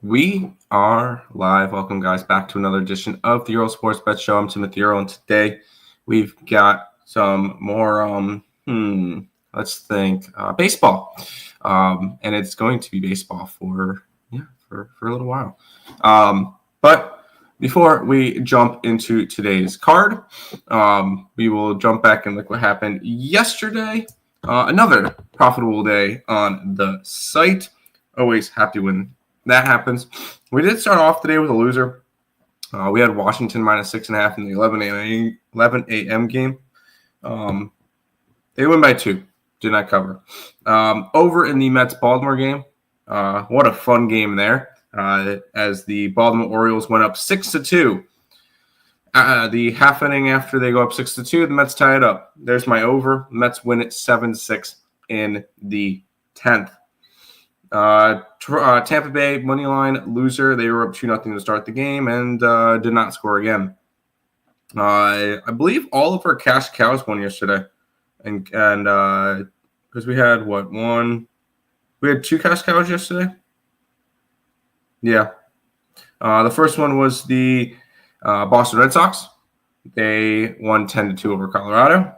We are live. Welcome, guys, back to another edition of the Earle Sports Bet Show. I'm Timothy Earle, and today we've got some more, let's think, baseball. And it's going to be baseball for a little while. But before we jump into today's card, we will jump back and look what happened yesterday. Another profitable day on the site. Always happy when that happens. We did start off today with a loser. We had Washington minus 6.5 in the 11 a.m. game. They win by 2. Did not cover. Over in the Mets-Baltimore game, what a fun game there. As the Baltimore Orioles went up 6-2. The half inning after they go up 6-2, the Mets tie it up. There's my over. Mets win it 7-6 in the 10th. Tampa Bay money line loser. They were up 2-0 to start the game and did not score again. I believe all of our cash cows won yesterday, and because we had we had 2 cash cows yesterday. Yeah, the first one was the Boston Red Sox. They won 10-2 over Colorado.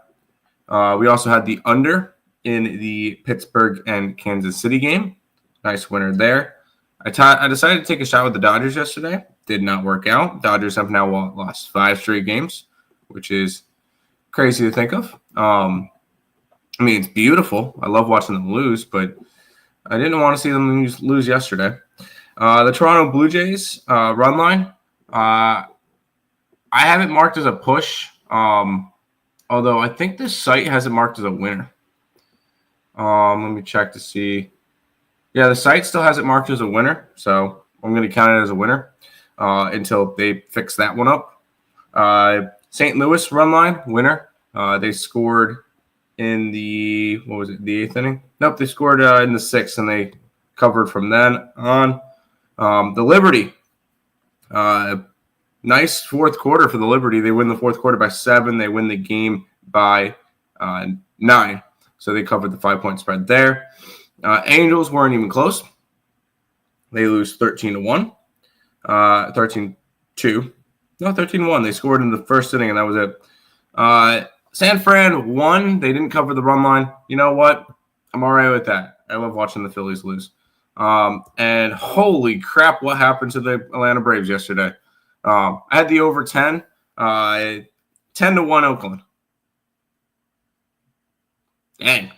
We also had the under in the Pittsburgh and Kansas City game. Nice winner there. I decided to take a shot with the Dodgers yesterday. Did not work out. Dodgers have now lost 5 straight games, which is crazy to think of. It's beautiful. I love watching them lose, but I didn't want to see them lose yesterday. The Toronto Blue Jays run line. I have it marked as a push, although I think this site has it marked as a winner. Let me check to see. Yeah, the site still has it marked as a winner, so I'm going to count it as a winner until they fix that one up. St. Louis run line, winner. They scored in the 8th inning? Nope, they scored in the 6th, and they covered from then on. The Liberty, nice fourth quarter for the Liberty. They win the fourth quarter by 7. They win the game by 9, so they covered the 5-point spread there. Angels weren't even close. They lose 13-1. 13-2. No, 13-1. They scored in the first inning, and that was it. San Fran won. They didn't cover the run line. You know what? I'm all right with that. I love watching the Phillies lose. And holy crap, what happened to the Atlanta Braves yesterday? I had the over 10. 10-1 Oakland. Dang.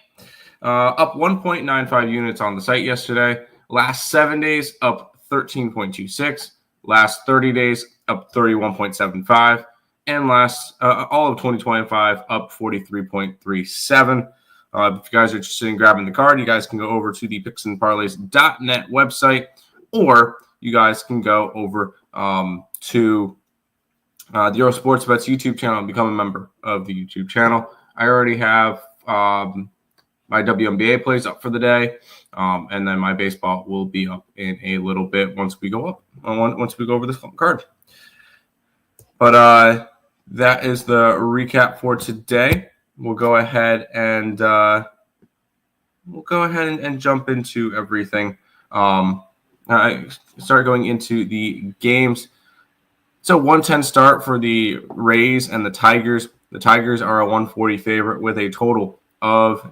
Up 1.95 units on the site yesterday. Last 7 days, up 13.26. Last 30 days, up 31.75. And last all of 2025, up 43.37. If you guys are interested in grabbing the card, you guys can go over to the picksandparleys.net website, or you guys can go over to the Earle Sports Bets YouTube channel and become a member of the YouTube channel. I already have my WNBA plays up for the day, and then my baseball will be up in a little bit once we go over this card. But that is the recap for today. We'll go ahead and jump into everything. I start going into the games. So 110 start for the Rays and the Tigers. The Tigers are a 140 favorite with a total of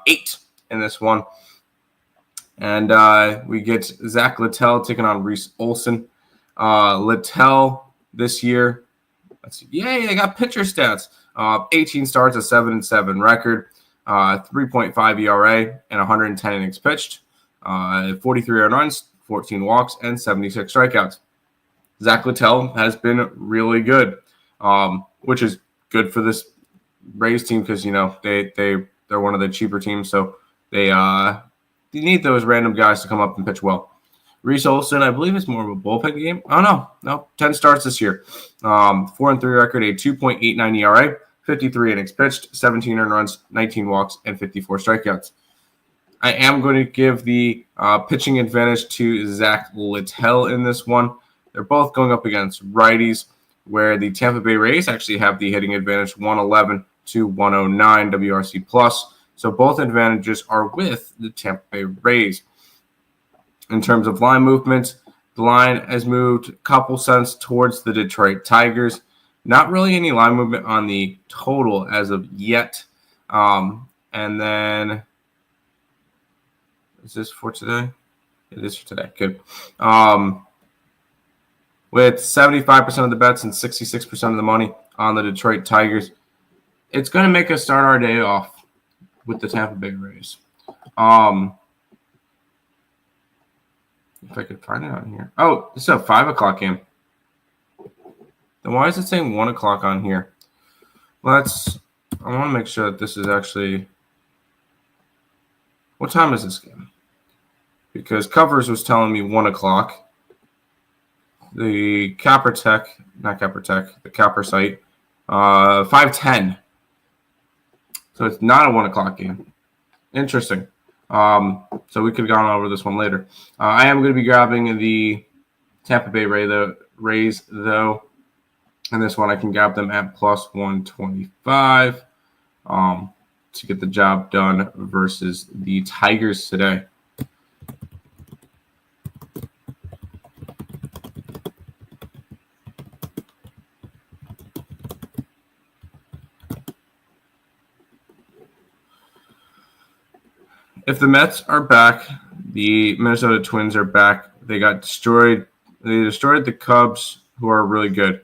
8 in this one. And we get Zach Littell taking on Reese Olson. Littell this year, I got pitcher stats. 18 starts, a 7-7 record, 3.5 ERA, and 110 innings pitched, 43 earned runs, 14 walks, and 76 strikeouts. Zach Littell has been really good, which is good for this Rays team because they're one of the cheaper teams, so they need those random guys to come up and pitch well. Reese Olson, I believe, is more of a bullpen game. Oh no, 10 starts this year, 4-3 record, a 2.89 ERA, 53 innings pitched, 17 earned runs, 19 walks, and 54 strikeouts. I am going to give the pitching advantage to Zach Littell in this one. They're both going up against righties, where the Tampa Bay Rays actually have the hitting advantage, 111 to 109 WRC plus. So both advantages are with the Tampa Bay Rays. In terms of line movement, The line has moved a couple cents towards the Detroit Tigers. Not really any line movement on the total as of yet. And then, is this for today? It is for today. Good. With 75% of the bets and 66% of the money on the Detroit Tigers, it's going to make us start our day off with the Tampa Bay Rays. If I could find it on here. Oh, this is a 5 o'clock game. Then why is it saying 1 o'clock on here? Well, I want to make sure that this is actually. What time is this game? Because Covers was telling me 1 o'clock. The Capper Tech, the Capper site, 5:10. So it's not a 1 o'clock game. Interesting. So we could have gone over this one later. I am going to be grabbing the Tampa Bay Rays, though. And this one, I can grab them at plus 125 to get the job done versus the Tigers today. If the Mets are back, the Minnesota Twins are back. They got destroyed. They destroyed the Cubs, who are really good.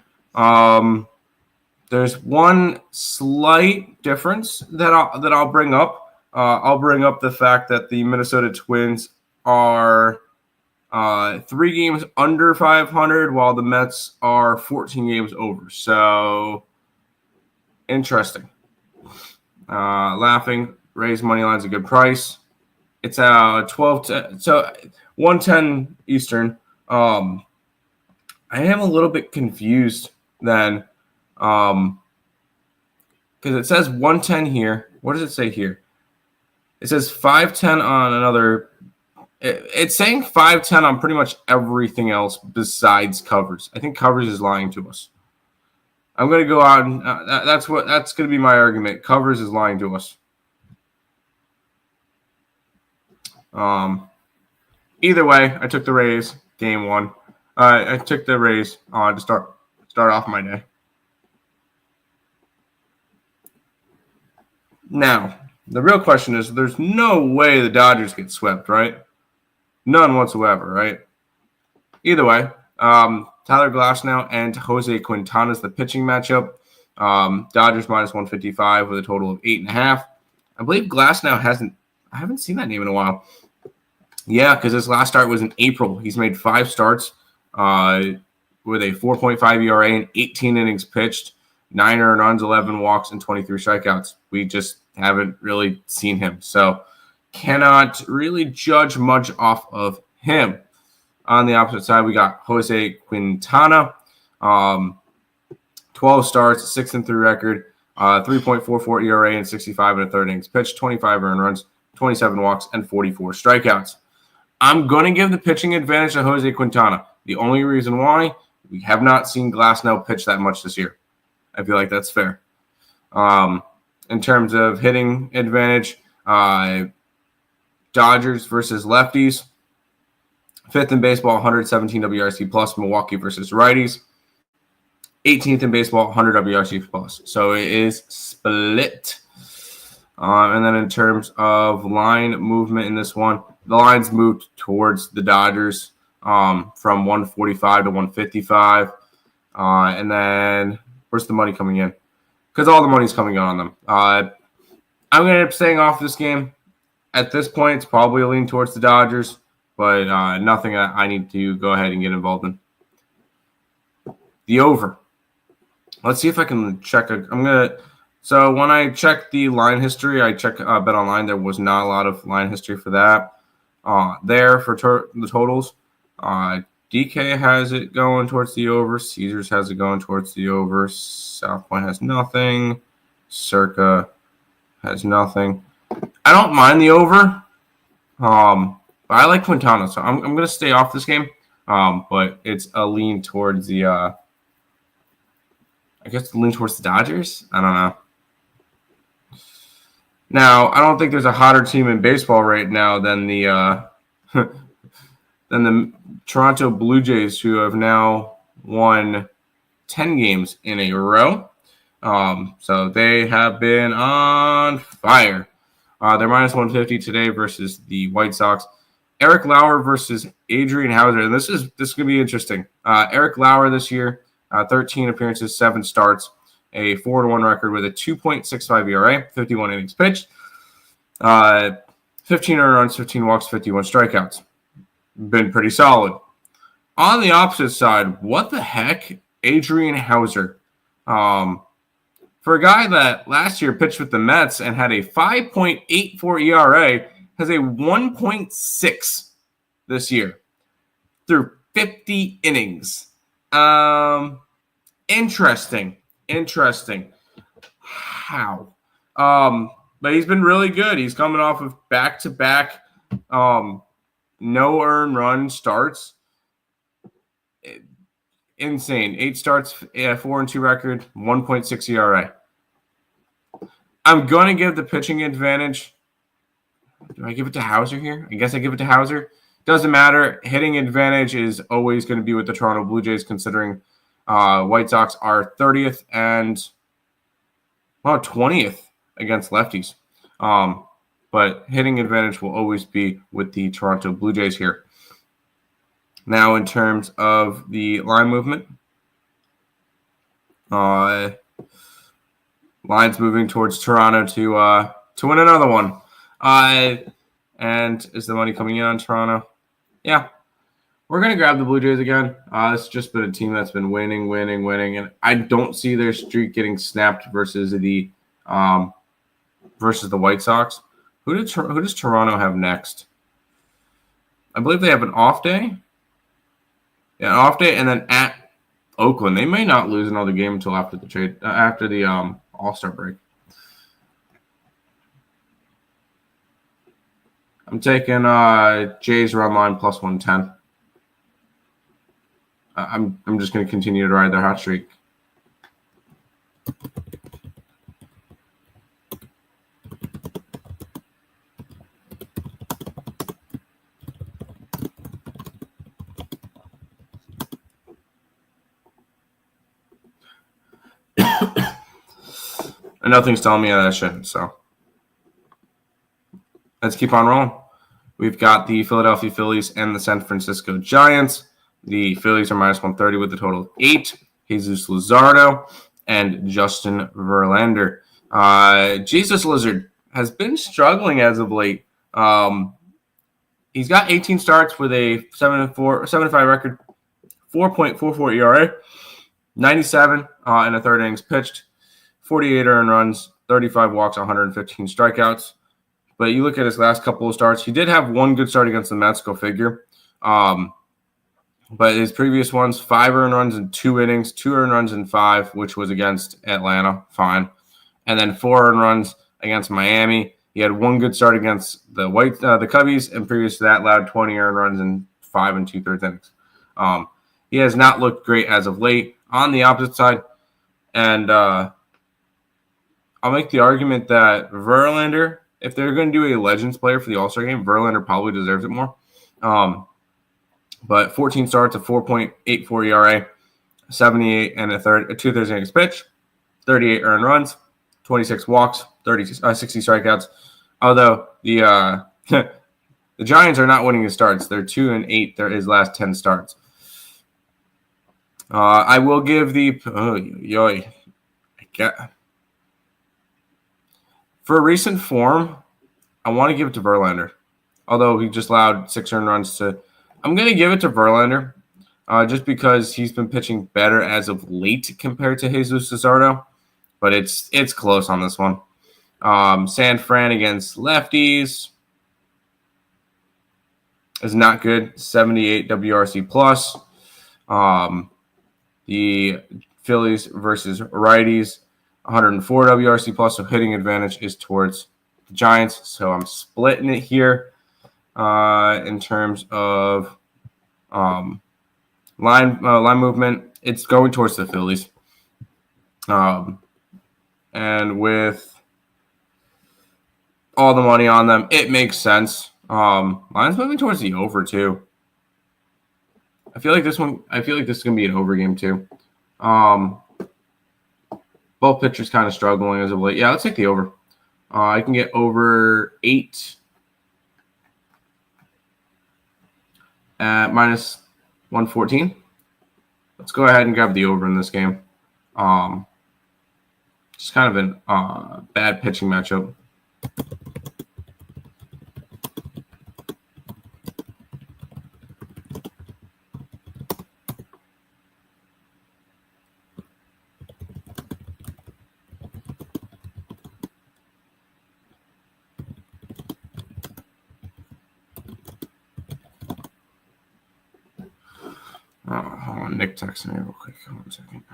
There's one slight difference that I'll bring up. I'll bring up the fact that the Minnesota Twins are 3 games under 500, while the Mets are 14 games over. So interesting. Laughing. Raise money line's a good price. It's 12 so 110 Eastern. I am a little bit confused then, because it says 110 here. What does it say here? It says 510 on another. It's saying 510 on pretty much everything else besides Covers. I think Covers is lying to us. I'm going to go out and that's going to be my argument. Covers is lying to us. Either way, I took the Rays game 1. I took the Rays to start off my day. Now, the real question is, there's no way the Dodgers get swept, right? None whatsoever, right? Either way, Tyler Glasnow and Jose Quintana is the pitching matchup. Dodgers minus 155 with a total of 8.5. I believe Glasnow I haven't seen that name in a while. Yeah, because his last start was in April. He's made 5 starts with a 4.5 ERA and 18 innings pitched, 9 earned runs, 11 walks, and 23 strikeouts. We just haven't really seen him. So cannot really judge much off of him. On the opposite side, we got Jose Quintana, 12 starts, 6-3 record, 3.44 ERA and 65 1/3 innings pitched, 25 earned runs, 27 walks, and 44 strikeouts. I'm going to give the pitching advantage to Jose Quintana. The only reason why, we have not seen Glasnow pitch that much this year. I feel like that's fair. In terms of hitting advantage, Dodgers versus lefties. 5th in baseball, 117 WRC plus. Milwaukee versus righties. 18th in baseball, 100 WRC plus. So it is split. And then in terms of line movement in this one, the lines moved towards the Dodgers from 145 to 155. And then where's the money coming in? Because all the money's coming in on them. I'm going to end up staying off this game. At this point, it's probably a lean towards the Dodgers, but nothing I need to go ahead and get involved in. The over. Let's see if I can check. So when I checked the line history, I checked Bet Online. There was not a lot of line history for that. There for the totals. DK has it going towards the over. Caesars has it going towards the over. South Point has nothing. Circa has nothing. I don't mind the over. But I like Quintana, so I'm going to stay off this game. But it's a lean towards the I guess lean towards the Dodgers. I don't know. Now, I don't think there's a hotter team in baseball right now than the than the Toronto Blue Jays, who have now won 10 games in a row. So they have been on fire. They're minus 150 today versus the White Sox. Eric Lauer versus Adrian Hauser. And this is going to be interesting. Eric Lauer this year, 13 appearances, 7 starts, a 4-1 record with a 2.65 ERA, 51 innings pitched, 15 earned runs, 15 walks, 51 strikeouts. Been pretty solid. On the opposite side, what the heck? Adrian Hauser. For a guy that last year pitched with the Mets and had a 5.84 ERA, has a 1.6 this year through 50 innings. Interesting. How? But he's been really good. He's coming off of back-to-back no earned run starts. Insane. 8 starts, 4-2 record, 1.6 ERA. I'm going to give the pitching advantage. Do I give it to Hauser here? I guess I give it to Hauser. Doesn't matter. Hitting advantage is always going to be with the Toronto Blue Jays, considering White Sox are 30th and 20th against lefties. But hitting advantage will always be with the Toronto Blue Jays here. Now, in terms of the line movement, line's moving towards Toronto to win another one. And is the money coming in on Toronto? Yeah. We're going to grab the Blue Jays again. It's just been a team that's been winning, and I don't see their streak getting snapped versus the White Sox. Who does Toronto have next? I believe they have an off day. Yeah, an off day, and then at Oakland. They may not lose another game until after the All-Star break. I'm taking Jays run line plus 110. I'm just going to continue to ride their hot streak. And nothing's telling me that I shouldn't, so let's keep on rolling. We've got the Philadelphia Phillies and the San Francisco Giants. The Phillies are minus 130 with a total of 8. Jesus Luzardo and Justin Verlander. Jesus Lizard has been struggling as of late. He's got 18 starts with a 7-5 record, 4.44 ERA, 97 and a third innings pitched, 48 earned runs, 35 walks, 115 strikeouts. But you look at his last couple of starts, he did have one good start against the Mets, go figure. But his previous ones, 5 earned runs in 2 innings, 2 earned runs in 5, which was against Atlanta, fine. And then 4 earned runs against Miami. He had one good start against the Cubbies, and previous to that, allowed 20 earned runs in 5 2/3 innings. He has not looked great as of late. On the opposite side, and I'll make the argument that Verlander, if they're going to do a Legends player for the All-Star game, Verlander probably deserves it more. But 14 starts, a 4.84 ERA, 78 and a 2/3 innings pitch, 38 earned runs, 26 walks, 60 strikeouts. Although the the Giants are not winning his starts. They're 2-8. They're his last 10 starts. I will give for recent form, I want to give it to Verlander. Although he just allowed 6 earned runs I'm going to give it to Verlander just because he's been pitching better as of late compared to Jesus Luzardo. But it's close on this one. San Fran against lefties is not good. 78 WRC plus. The Phillies versus righties, 104 WRC plus. So hitting advantage is towards the Giants. So I'm splitting it here in terms of line movement. It's going towards the Phillies. And with all the money on them, it makes sense. Line's moving towards the over too. I feel like this is gonna be an over game too. Both pitchers kind of struggling as of late. Yeah, let's take the over. I can get over 8 at minus 114. Let's go ahead and grab the over in this game. Just kind of a bad pitching matchup. Hold on, Nick texted me real quick. Hold on a second.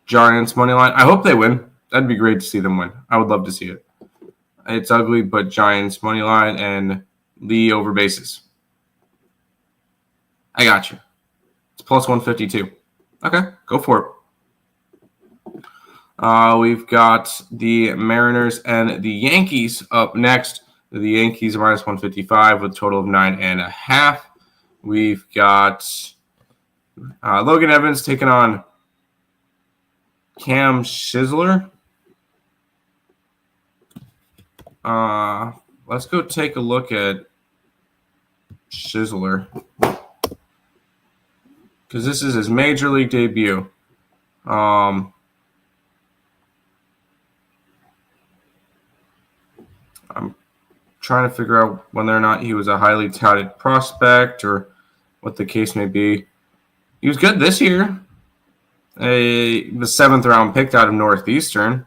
Giants money line. I hope they win. That'd be great to see them win. I would love to see it. It's ugly, but Giants money line and Lee over bases. I got you. It's plus 152. Okay, go for it. We've got the Mariners and the Yankees up next. The Yankees are minus 155 with a total of 9.5. We've got Logan Evans taking on Cam Shizzler. Let's go take a look at Shizzler because this is his major league debut. I'm trying to figure out whether or not he was a highly touted prospect or what the case may be. He was good this year. The 7th round picked out of Northeastern.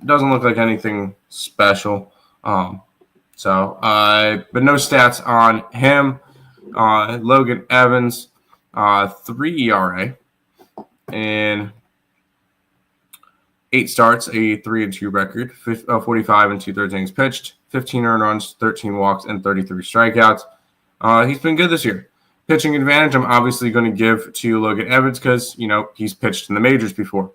Doesn't look like anything special. But no stats on him. Logan Evans, 3 ERA and 8 starts, a 3-2 record, 45 2/3 innings pitched, 15 earned runs, 13 walks, and 33 strikeouts. He's been good this year. Pitching advantage, I'm obviously going to give to Logan Evans because, he's pitched in the majors before.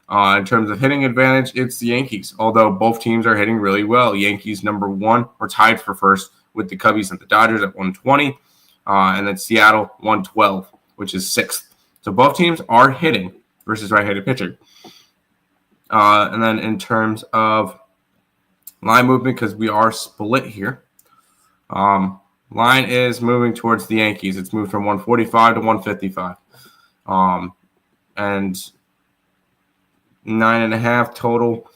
In terms of hitting advantage, it's the Yankees, although both teams are hitting really well. Yankees number 1 or tied for first with the Cubbies and the Dodgers at 120, and then Seattle 112, which is 6th. So both teams are hitting versus right-handed pitcher. And then in terms of line movement, because we are split here, line is moving towards the Yankees. It's moved from 145 to 155. And 9.5 total.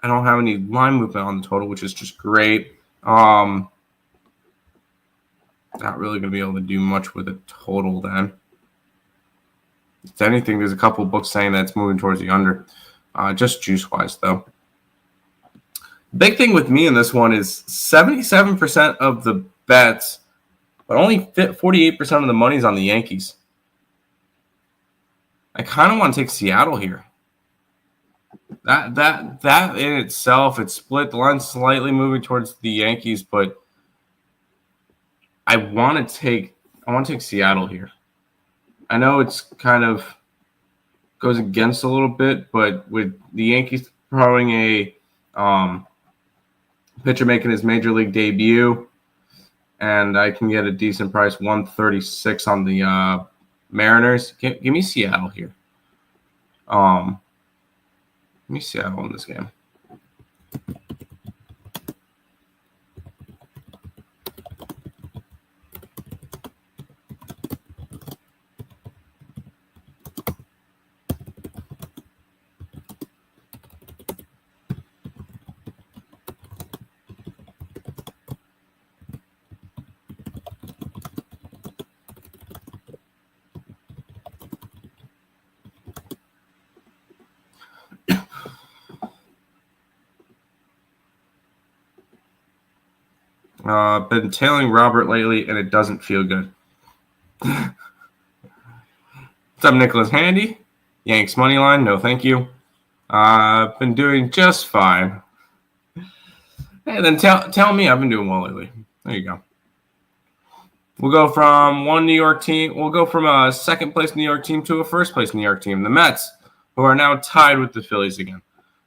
I don't have any line movement on the total, which is just great. Not really going to be able to do much with a total then. If anything, there's a couple books saying that it's moving towards the under. Just juice-wise, though. Big thing with me in this one is 77% of the bets, but only 48% of the money's on the Yankees. I kind of want to take Seattle here. That in itself, it's split. The line's slightly moving towards the Yankees, but I want to take Seattle here. I know it's kind of goes against a little bit, but with the Yankees throwing a pitcher making his major league debut, and I can get a decent price, 136 on the Mariners. Give me Seattle here. Give me Seattle in this game. Been tailing Robert lately, and it doesn't feel good. What's up, Nicholas Handy? Yanks money line? No, thank you. I've been doing just fine. And then tell me I've been doing well lately. There you go. We'll go from one New York team. We'll go from a second place New York team to a first place New York team, the Mets, who are now tied with the Phillies again.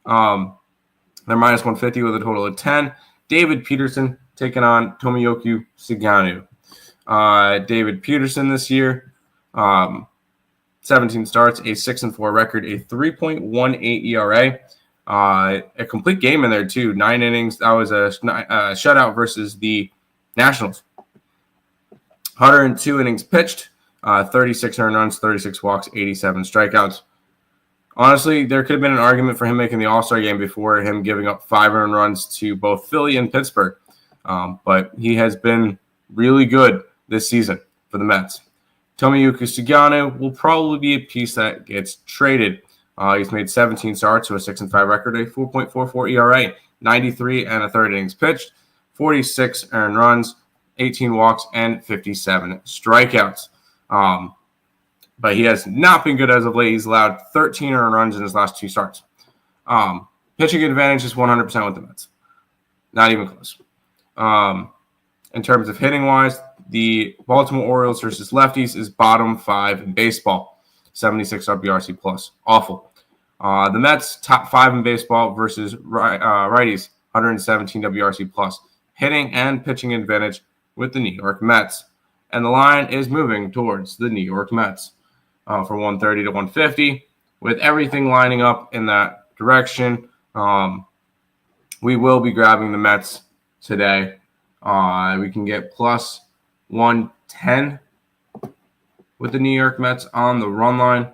They're minus 150 with a total of 10. David Peterson taking on Tomoyuki Sugano. David Peterson this year, 17 starts, a 6-4 record, a 3.18 ERA. A complete game in there, too. 9 innings. That was a shutout versus the Nationals. 102 innings pitched, 36 earned runs, 36 walks, 87 strikeouts. Honestly, there could have been an argument for him making the All-Star game before him giving up 5 earned runs to both Philly and Pittsburgh. But he has been really good this season for the Mets. Tomoyuki Sugano will probably be a piece that gets traded. He's made 17 starts to a 6-5 record, a 4.44 ERA, 93 and a third innings pitched, 46 earned runs, 18 walks, and 57 strikeouts. But he has not been good as of late. He's allowed 13 earned runs in his last 2 starts. Pitching advantage is 100% with the Mets. Not even close. In terms of hitting-wise, the Baltimore Orioles versus lefties is bottom 5 in baseball. 76 WRC plus. Awful. The Mets, top 5 in baseball versus righties. 117 WRC plus. Hitting and pitching advantage with the New York Mets. And the line is moving towards the New York Mets from 130 to 150. With everything lining up in that direction, we will be grabbing the Mets today. We can get plus 110 with the New York Mets on the run line.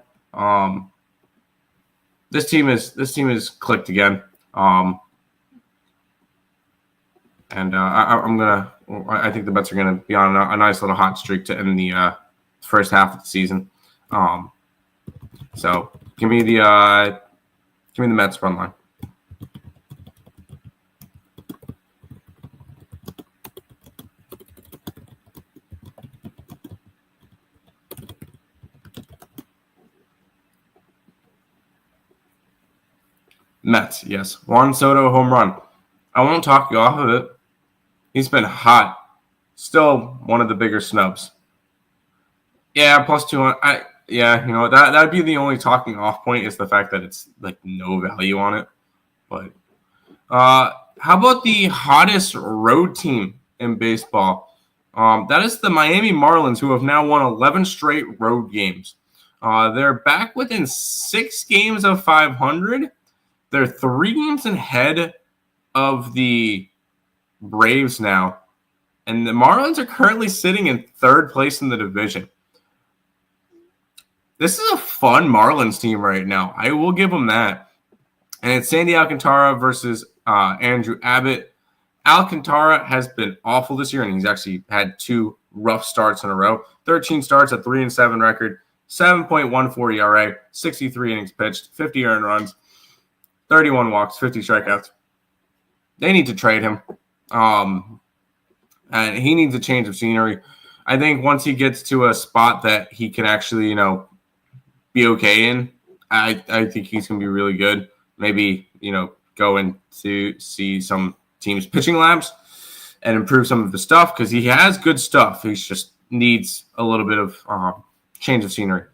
This team is clicked again. I think the Mets are gonna be on a nice little hot streak to end the first half of the season. So give me the Mets run line. Mets, yes. Juan Soto home run. I won't talk you off of it. He's been hot. Still one of the bigger snubs. Yeah, plus 200. You know, that'd be the only talking off point is the fact that it's like no value on it. But how about the hottest road team in baseball? That is the Miami Marlins, who have now won 11 straight road games. They're back within 6 games of 500. They're 3 games ahead of the Braves now. And the Marlins are currently sitting in 3rd place in the division. This is a fun Marlins team right now. I will give them that. And it's Sandy Alcantara versus Andrew Abbott. Alcantara has been awful this year, and he's actually had 2 rough starts in a row. 13 starts, a 3-7 record, 7.14 ERA, 63 innings pitched, 50 earned runs, 31 walks, 50 strikeouts. They need to trade him. And he needs a change of scenery. I think once he gets to a spot that he can actually, you know, be okay in, I think he's going to be really good. Maybe, you know, go in to see some teams' pitching labs and improve some of the stuff because he has good stuff. He just needs a little bit of change of scenery.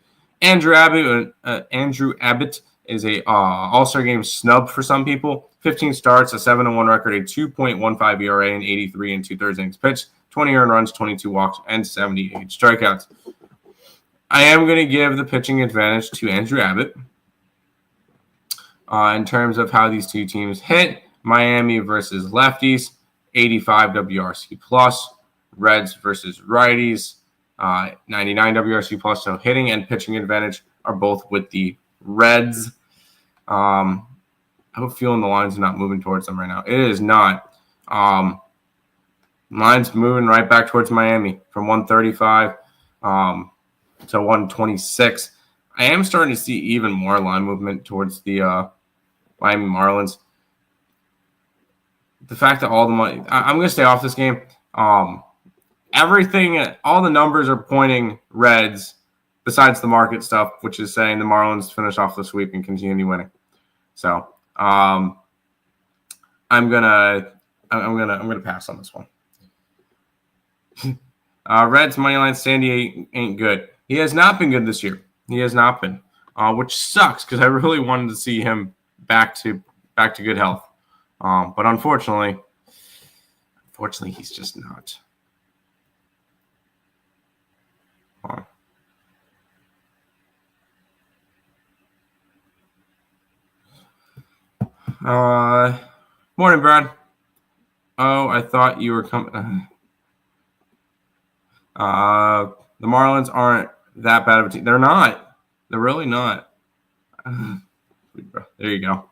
Andrew Abbott is a All-Star Game snub for some people. 15 starts, a 7-1 record, a 2.15 ERA, and 83 and 2/3 innings pitched, 20 earned runs, 22 walks, and 78 strikeouts. I am going to give the pitching advantage to Andrew Abbott. In terms of how these two teams hit, Miami versus lefties, 85 WRC plus. Reds versus righties, 99 WRC plus. So hitting and pitching advantage are both with the Reds. I have a feeling the line's not moving towards them right now. It is not. Line's moving right back towards Miami from 135 to 126. I am starting to see even more line movement towards the Miami Marlins. The fact that all the money – I'm going to stay off this game. Everything – all the numbers are pointing Reds besides the market stuff, which is saying the Marlins finish off the sweep and continue winning. So I'm gonna pass on this one. Reds money line. Sandy ain't good. He has not been good this year. He has not been, which sucks because I really wanted to see him back to good health. But unfortunately, he's just not. Morning, Brad. Oh, I thought you were coming. The Marlins aren't that bad of a team. They're not. They're really not. There you go.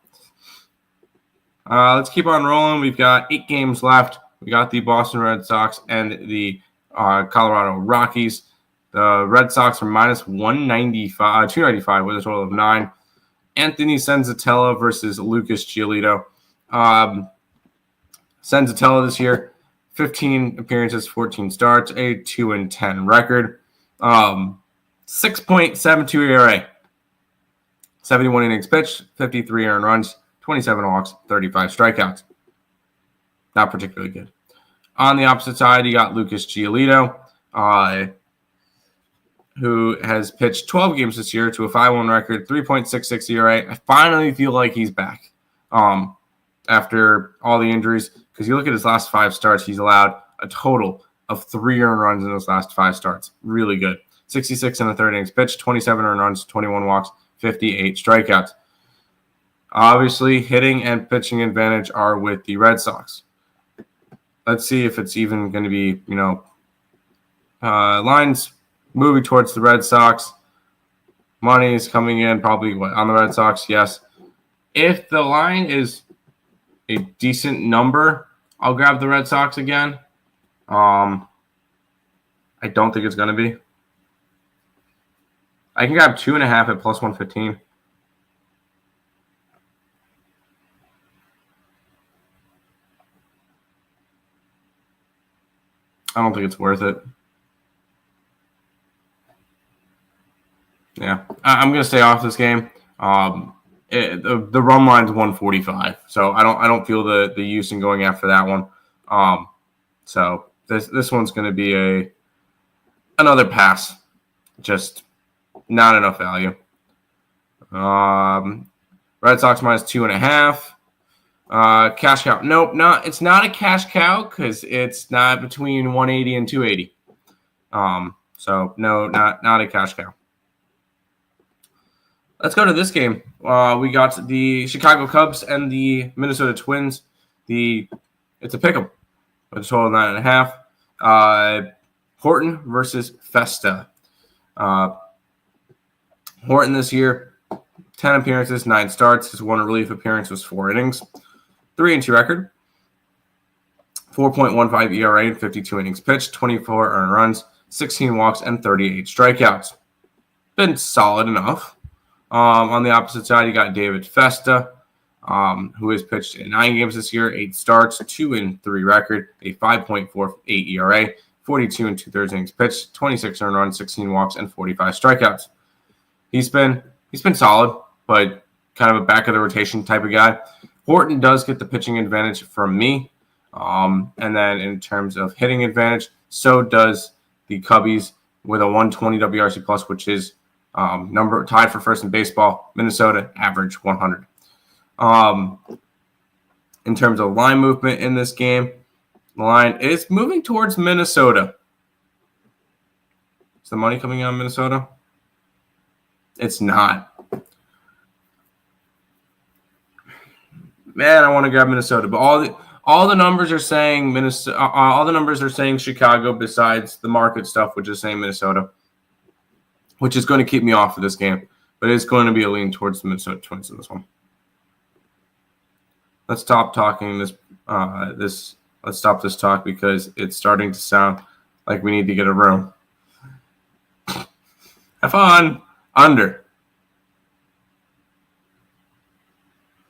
Let's keep on rolling. We've got 8 games left. We got the Boston Red Sox and the Colorado Rockies. The Red Sox are minus 295 with a total of 9. Anthony Senzatella versus Lucas Giolito. Senzatella this year, 15 appearances, 14 starts, a 2-10 record. 6.72 ERA. 71 innings pitched, 53 earned runs, 27 walks, 35 strikeouts. Not particularly good. On the opposite side, you got Lucas Giolito, who has pitched 12 games this year to a 5-1 record, 3.66 ERA. I finally feel like he's back after all the injuries, because you look at his last 5 starts, he's allowed a total of 3 earned runs in those last 5 starts. Really good. 66 in the third innings pitched, 27 earned runs, 21 walks, 58 strikeouts. Obviously, hitting and pitching advantage are with the Red Sox. Let's see if it's even going to be, lines moving towards the Red Sox. Money is coming in probably on the Red Sox, yes. If the line is a decent number, I'll grab the Red Sox again. I don't think it's going to be. I can grab 2.5 at plus 115. I don't think it's worth it. Yeah, I'm going to stay off this game. The run line's 145, so I don't feel the use in going after that one. So this one's going to be another pass. Just not enough value. Red Sox minus 2.5. Cash cow. Nope, it's not a cash cow because it's not between 180 and 280. So no, not a cash cow. Let's go to this game. We got the Chicago Cubs and the Minnesota Twins. It's a pick'em with a total of 9.5. Horton versus Festa. Horton this year, 10 appearances, 9 starts. His one relief appearance was 4 innings. 3-2 record. 4.15 ERA in 52 innings pitched, 24 earned runs, 16 walks, and 38 strikeouts. Been solid enough. On the opposite side, you got David Festa, who has pitched in 9 games this year, 8 starts, 2-3 record, a 5.48 ERA, 42 2/3 innings pitched, 26 earned runs, 16 walks, and 45 strikeouts. He's been solid, but kind of a back of the rotation type of guy. Horton does get the pitching advantage from me. And then in terms of hitting advantage, so does the Cubbies with a 120 WRC plus, which is number tied for first in baseball. Minnesota average 100. In terms of line movement in this game, the line is moving towards Minnesota. Is the money coming in on Minnesota? It's not. Man, I want to grab Minnesota, but all the numbers are saying Minnesota. All the numbers are saying Chicago, besides the market stuff, which is saying Minnesota, which is going to keep me off of this game. But it's going to be a lean towards the Minnesota Twins in this one. Let's stop talking this. Let's stop this talk because it's starting to sound like we need to get a room. Have fun. Under.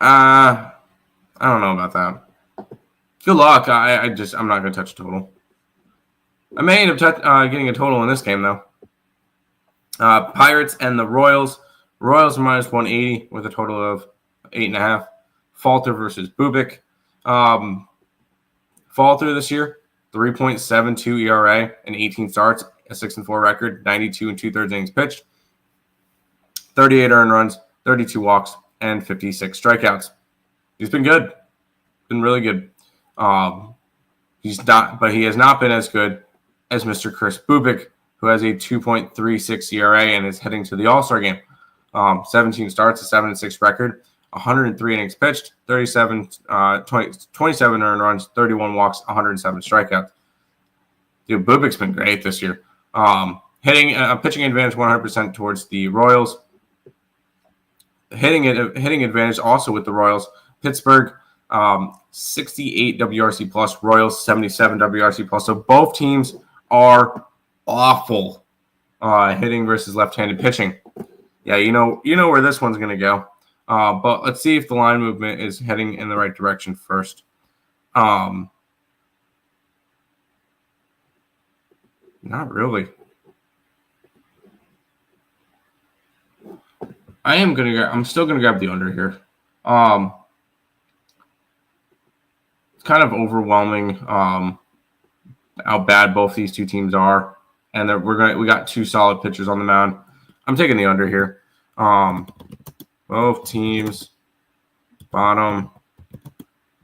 I don't know about that. Good luck. I'm not going to touch a total. I may end up getting a total in this game, though. Pirates and the Royals. Royals are minus 180 with a total of 8.5. Falter versus Bubik. Falter this year, 3.72 ERA and 18 starts, a 6-4 record, 92 and 2/3 innings pitched, 38 earned runs, 32 walks, and 56 strikeouts. He's been good, been really good. He has not been as good as Mr. Chris Bubik, who has a 2.36 ERA and is heading to the All-Star game. 17 starts, a 7-6 record, 103 innings pitched, 27 earned runs, 31 walks, 107 strikeouts. Dude, Bubik's been great this year. Pitching advantage 100% towards the Royals. Hitting advantage also with the Royals. Pittsburgh, 68 WRC plus, Royals 77 WRC plus. So both teams are awful hitting versus left-handed pitching. Yeah, you know where this one's going to go. But let's see if the line movement is heading in the right direction first. Not really. I'm still gonna grab the under here. It's kind of overwhelming how bad both these two teams are, and we got two solid pitchers on the mound. I'm taking the under here. Both teams bottom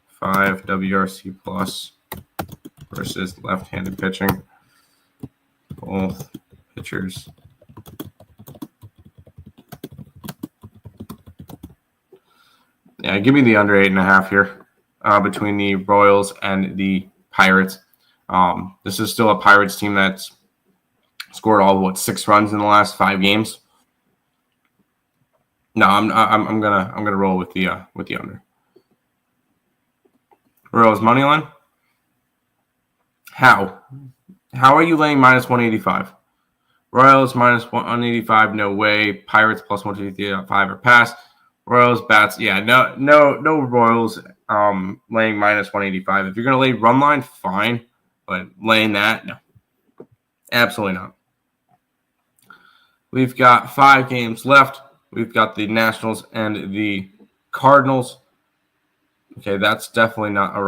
5 WRC plus versus left-handed pitching. Both pitchers. Yeah, give me the under 8.5 here between the Royals and the Pirates. This is still a Pirates team that's scored 6 runs in the last 5 games. No, I'm gonna roll with the under. Royals money line. How are you laying minus 185? Royals minus 185, no way. Pirates plus 155 or pass. Royals bats, yeah, no Royals laying minus 185. If you're gonna lay run line, fine, but laying that, no, absolutely not. We've got 5 games left. We've got the Nationals and the Cardinals. Okay, that's definitely not a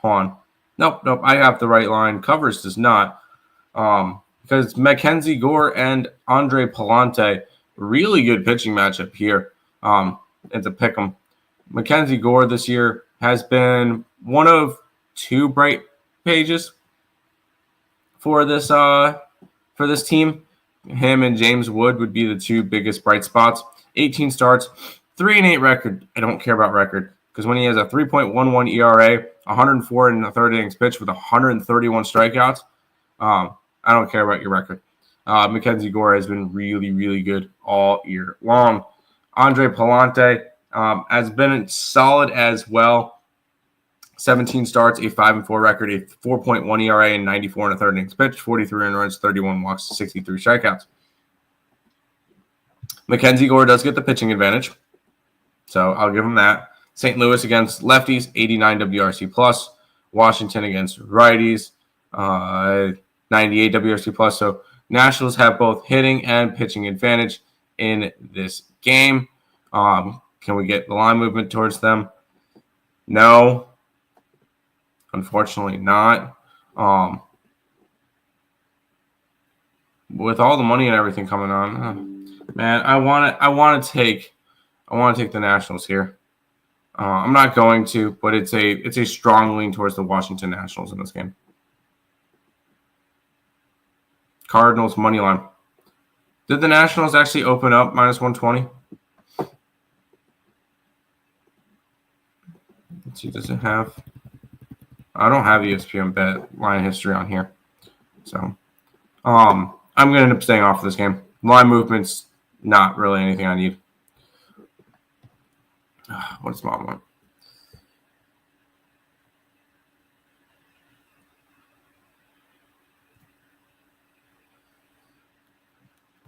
Juan. Nope. I have the right line. Covers does not. Because Mackenzie Gore and Andre Palante, really good pitching matchup here. It's a pick 'em. Mackenzie Gore this year has been one of 2 bright pages for this team. Him and James Wood would be the 2 biggest bright spots. 18 starts, 3-8 record. I don't care about record because when he has a 3.11 ERA, 104 in the 3rd innings pitched with 131 strikeouts, I don't care about your record. Mackenzie Gore has been really, really good all year long. Andre Palante has been solid as well. 17 starts, a 5-4 record, a 4.1 ERA, and 94 in the 3rd innings pitched, 43 earned runs, 31 walks, 63 strikeouts. Mackenzie Gore does get the pitching advantage, so I'll give him that. St. Louis against lefties, 89 WRC plus. Washington against righties, 98 WRC plus. So Nationals have both hitting and pitching advantage in this game. Can we get the line movement towards them? No. Unfortunately not. With all the money and everything coming on, man, I want to take the Nationals here. I'm not going to, but it's a strong lean towards the Washington Nationals in this game. Cardinals money line. Did the Nationals actually open up minus 120? Let's see, does it have? I don't have ESPN bet line history on here. So I'm going to end up staying off of this game. Line movement's not really anything I need. What does mom want?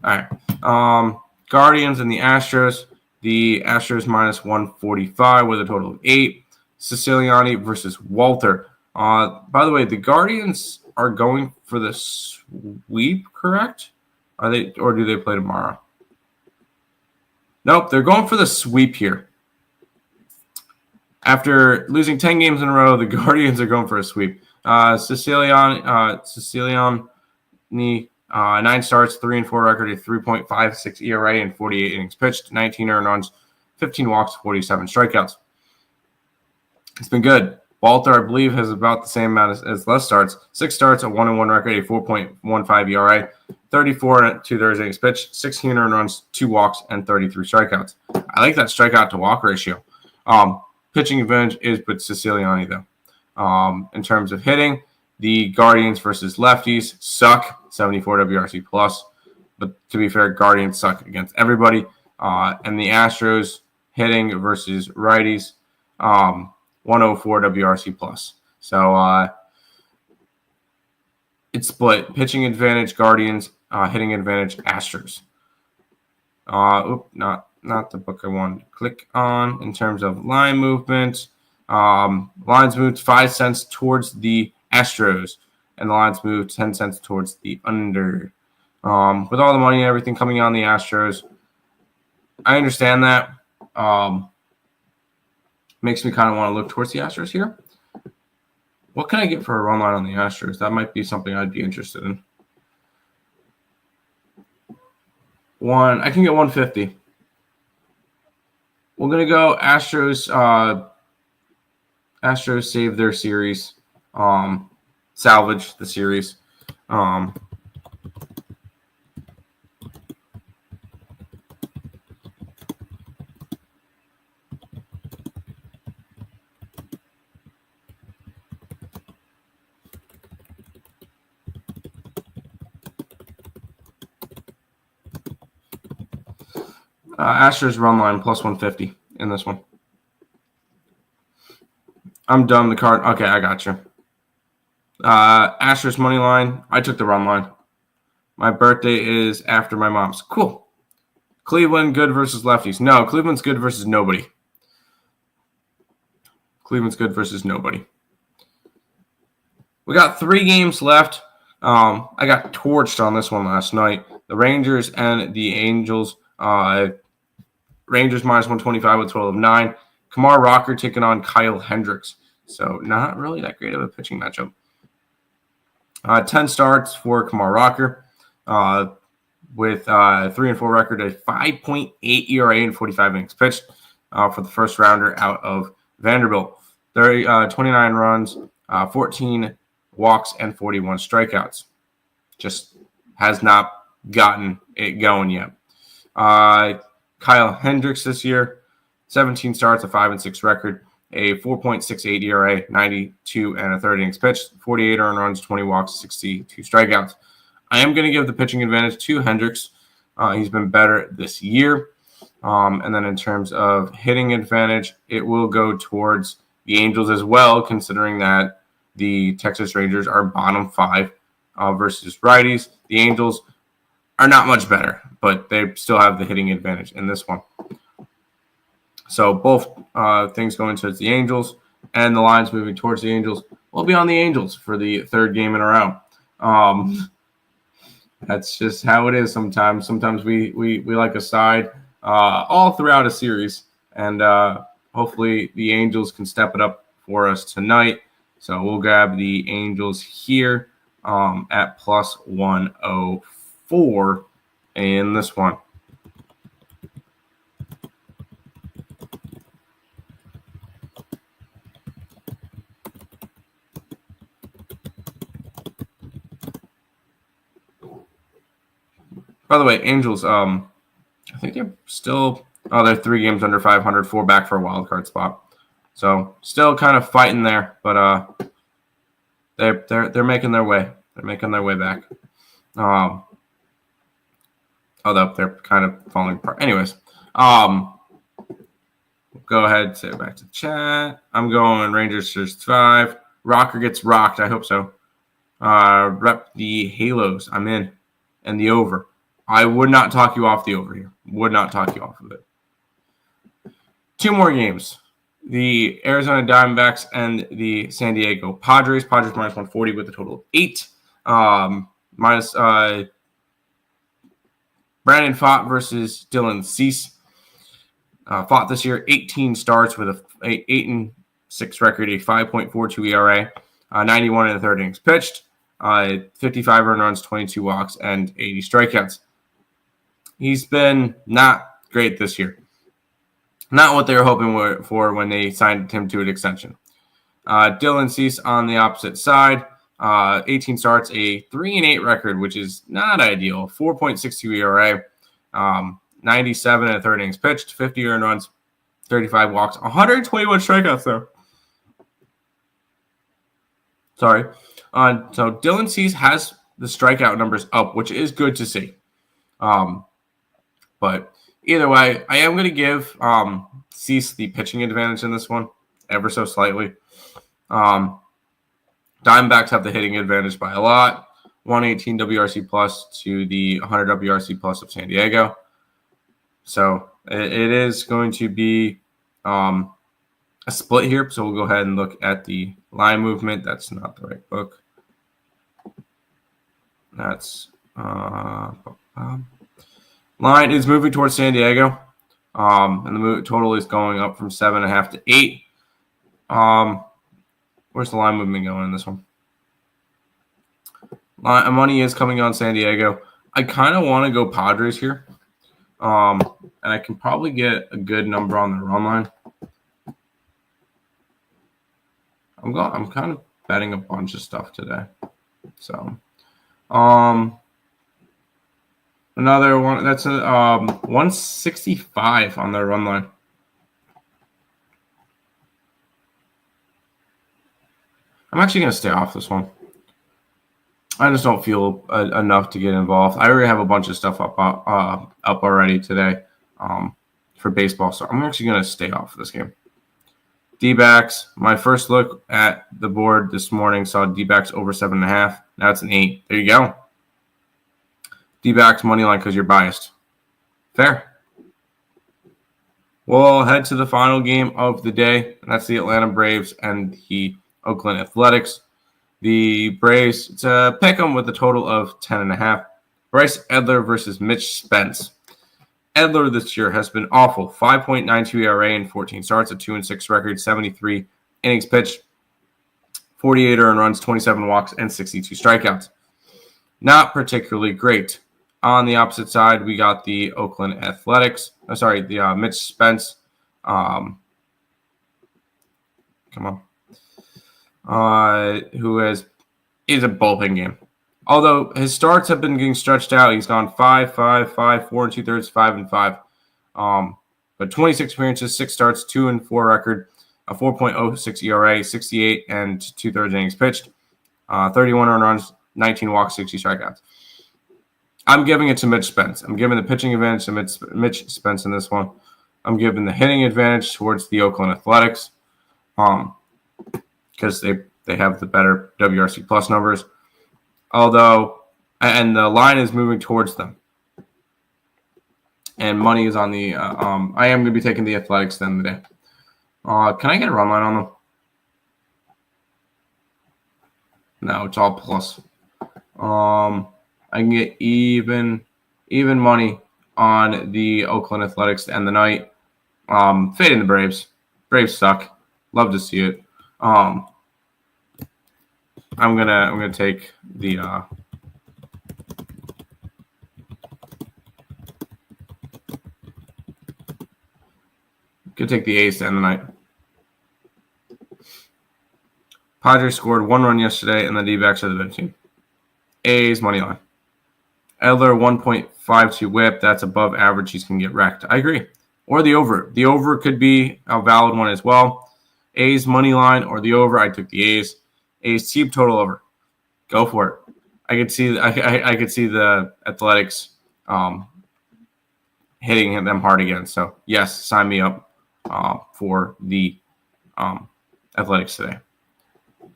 All right. Guardians and the Astros. The Astros minus 145 with a total of 8. Siciliani versus Walter. By the way, the Guardians are going for the sweep, correct? Are they, or do they play tomorrow? Nope, they're going for the sweep here. After losing 10 games in a row, the Guardians are going for a sweep. Sicilian, 9 starts, 3-4 record, a 3.56 ERA, and 48 innings pitched, 19 earned runs, 15 walks, 47 strikeouts. It's been good. Walter, I believe, has about the same amount as less starts. 6 starts, a 1-1 record, a 4.15 ERA, 34 and 2/3 innings pitched, 16 earned runs, 2 walks, and 33 strikeouts. I like that strikeout to walk ratio. Pitching advantage is with Siciliani, though. In terms of hitting, the Guardians versus lefties suck, 74 WRC plus. But to be fair, Guardians suck against everybody. And the Astros hitting versus righties, 104 WRC plus. So it's split. Pitching advantage, Guardians. Hitting advantage, Astros. Not the book I wanted to click on. In terms of line movement, lines moved 5 cents towards the Astros, and the lines moved 10 cents towards the under. With all the money and everything coming on the Astros, I understand that. Makes me kind of want to look towards the Astros here. What can I get for a run line on the Astros? That might be something I'd be interested in. I can get 150. We're going to go Astros. Astros save their series. Salvage the series. Astros run line plus 150 in this one. I'm done. The card. Okay, I got you. Astros money line. I took the run line. My birthday is after my mom's. Cool. Cleveland good versus lefties. No, Cleveland's good versus nobody. Cleveland's good versus nobody. We got 3 games left. I got torched on this one last night. The Rangers and the Angels. Rangers minus 125 with a total of 9. Kumar Rocker taking on Kyle Hendricks. So not really that great of a pitching matchup. 10 starts for Kumar Rocker with 3-4 record, a 5.8 ERA and 45 innings pitched for the first rounder out of Vanderbilt. 29 runs, 14 walks, and 41 strikeouts. Just has not gotten it going yet. Kyle Hendricks this year, 17 starts, a 5-6 record, a 4.68 ERA, 92 and a third innings pitched, 48 earned runs, 20 walks, 62 strikeouts. I am going to give the pitching advantage to Hendricks. He's been better this year. And then in terms of hitting advantage, it will go towards the Angels as well, considering that the Texas Rangers are bottom 5 versus righties. The Angels are not much better, but they still have the hitting advantage in this one. So both things going towards the Angels and the lines moving towards the Angels. We'll be on the Angels for the 3rd game in a row. That's just how it is sometimes. Sometimes we like a side all throughout a series, and hopefully the Angels can step it up for us tonight. So we'll grab the Angels here at plus 104 in this one. By the way, Angels, I think they're still they're 3 games under 500, 4 back for a wild card spot. So still kind of fighting there, but they're making their way. They're making their way back. Although they're kind of falling apart. Anyways, go ahead and say it back to the chat. I'm going Rangers 5. Rocker gets rocked. I hope so. Rep the Halos. I'm in. And the over. I would not talk you off the over here. Would not talk you off of it. 2 more games. The Arizona Diamondbacks and the San Diego Padres. Padres minus 140 with a total of 8. Minus Brandon Pfaadt versus Dylan Cease. Pfaadt this year, 18 starts with a 2-6 record, a 5.42 ERA, 91 in the third innings pitched, 55 earned runs, 22 walks, and 80 strikeouts. He's been not great this year. Not what they were hoping for when they signed him to an extension. Dylan Cease on the opposite side, 18 starts, a 3-8 record, which is not ideal. 4.62 ERA, 97 in the third innings pitched, 50 earned runs, 35 walks, 121 strikeouts though. Sorry. So Dylan Cease has the strikeout numbers up, which is good to see. But either way, I am going to give Cease the pitching advantage in this one, ever so slightly. Diamondbacks have the hitting advantage by a lot. 118 WRC plus to the 100 WRC plus of San Diego. So it is going to be a split here. So we'll go ahead and look at the line movement. That's not the right book. That's line is moving towards San Diego. And the total is going up from 7.5 to 8. Where's the line movement going in this one? Money is coming on San Diego. I kind of want to go Padres here. And I can probably get a good number on the run line. I'm kind of betting a bunch of stuff today. So, another one, that's a 165 on the run line. I'm actually going to stay off this one. I just don't feel enough to get involved. I already have a bunch of stuff up already today for baseball, so I'm actually going to stay off this game. D-backs, my first look at the board this morning saw D-backs over 7.5. Now it's an 8. There you go. D-backs money line because you're biased. Fair. We'll head to the final game of the day, and that's the Atlanta Braves and the Oakland Athletics. The Braves, it's a pick 'em with a total of 10.5. Bryce Edler versus Mitch Spence. Edler this year has been awful. 5.92 ERA in 14 starts, a 2-6 record, 73 innings pitched, 48 earned runs, 27 walks, and 62 strikeouts. Not particularly great. On the opposite side, we got the Oakland Athletics. The Mitch Spence. Who is a bullpen game. Although his starts have been getting stretched out. He's gone 5, 5, 5, 4 2/3, 5 and 5. But 26 appearances, 6 starts, 2-4 record, a 4.06 ERA, 68 and 2/3 innings pitched, 31 earned runs, 19 walks, 60 strikeouts. I'm giving it to Mitch Spence. I'm giving the pitching advantage to Mitch Spence in this one. I'm giving the hitting advantage towards the Oakland Athletics because they have the better WRC plus numbers. Although, and the line is moving towards them. And money is on the, I am going to be taking the Athletics then today. Can I get a run line on them? No, it's all plus. I can get even money on the Oakland Athletics to end the night. Fading the Braves. Braves suck. Love to see it. I'm gonna take the gonna take the A's to end the night. Padres scored 1 run yesterday, and the D-backs are the better team. A's money line. Edler 1.52 whip. That's above average. He's gonna get wrecked. I agree. Or the over. The over could be a valid one as well. A's money line or the over. I took the A's. A's team total over. Go for it. I could see the Athletics hitting them hard again. So yes, sign me up for the Athletics today.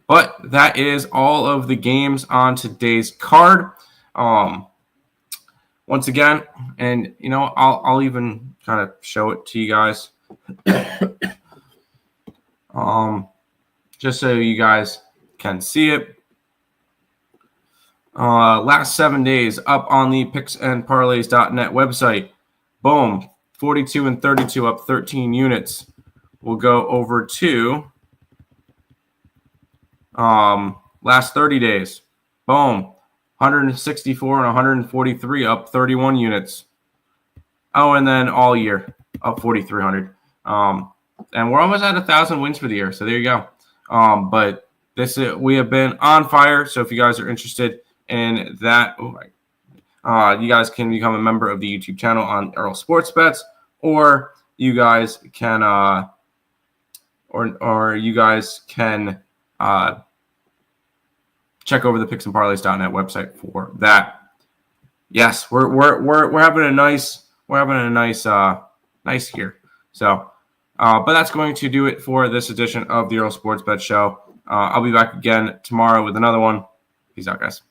But that is all of the games on today's card. Once again, and I'll even kind of show it to you guys. Just so you guys can see it. Last 7 days up on the picksandparlays.net website. Boom. 42 and 32 up 13 units. We'll go over to Last 30 days, boom, 164 and 143, up 31 units. Oh, and then all year, up 4,300. And we're almost at 1,000 wins for the year. So there you go. But we have been on fire. So if you guys are interested in that, you guys can become a member of the YouTube channel on Earle Sports Bets, or you guys can, or you guys can check over the picksandparlays.net website for that. Yes, we're having a nice nice year. So, but that's going to do it for this edition of the Earle Sports Bet Show. I'll be back again tomorrow with another one. Peace out, guys.